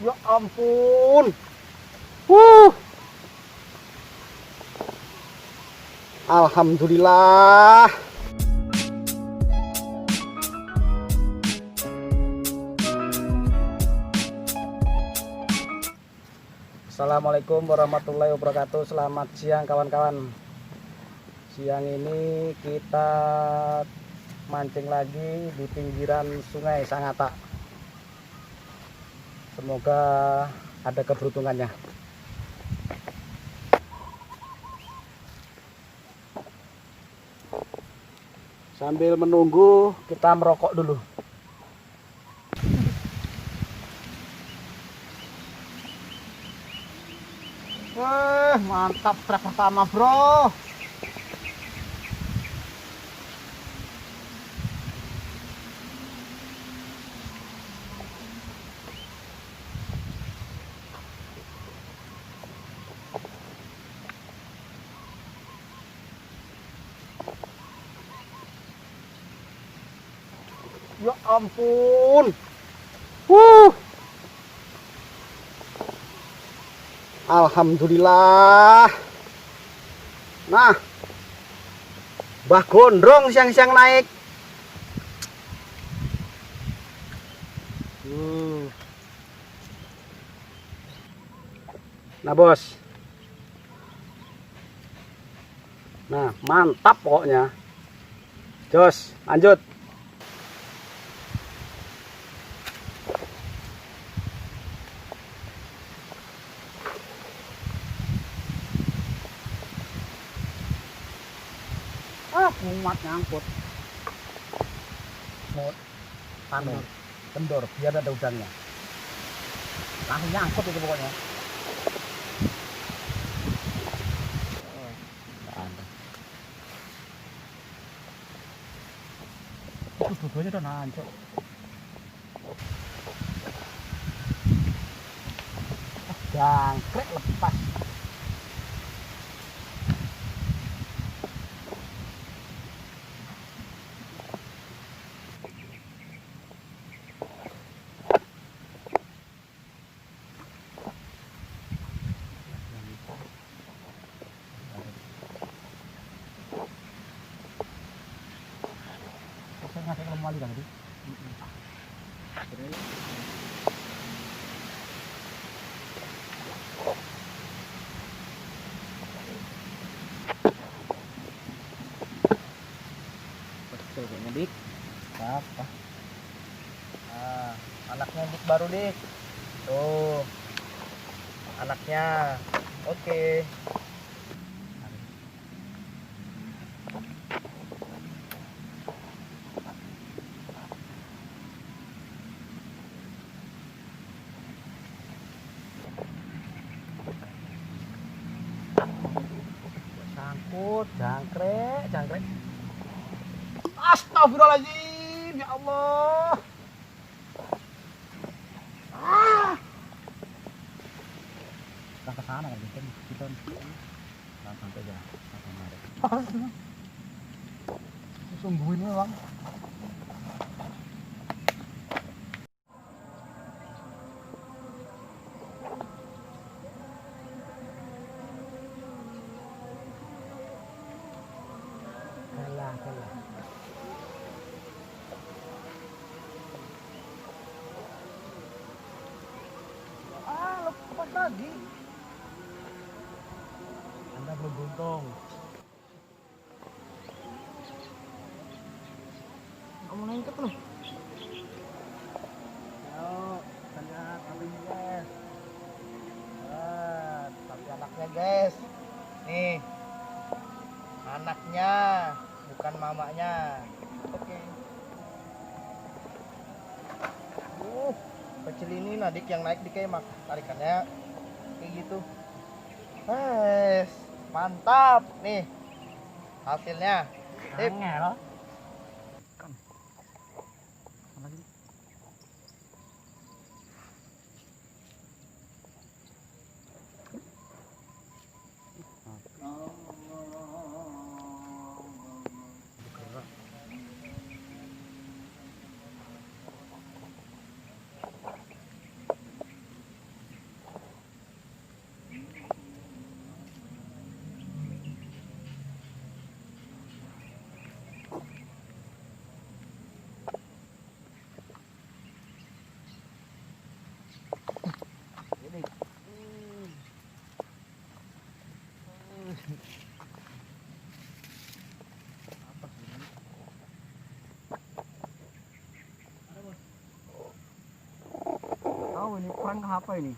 Ya ampun. Wuh. Alhamdulillah. Assalamualaikum warahmatullahi wabarakatuh. Selamat siang kawan-kawan. Siang ini kita mancing lagi di pinggiran Sungai Sangata. Semoga ada keberuntungannya. Sambil menunggu kita merokok dulu. Wah, mantap trek pertama, bro. Ya ampun. Alhamdulillah. Nah, Mbah Gondrong siang-siang naik. Nah, bos. Nah, mantap pokoknya. Jos, lanjut. Muat nyangkut. Mut, kendor, biar ada udangnya. Langsung nyangkut itu pokoknya. Itu dua-duanya udah nancep. Jangkrik lepas. Saya ngasih kembali tadi. Betul kayaknya dik. Apa? Nah, anaknya dik baru dik. Tuh, anaknya. Oke. Sangkut, jangkrik. Astagfirullahaladzim, ya Allah. Kita ke sana kan, kita sampai aja. Sungguhin bang. Kalah. Lepas lagi. Anda belum beruntung. Kamu nengket loh. Ayo, kita lihat kambingnya guys. Tapi anaknya guys. Nih, anaknya, bukan mamanya. Oke. Kecil ini Nadik yang naik di kemak, tarikannya kayak gitu. Mantap nih hasilnya. Angel. tahu ini perang apa ini.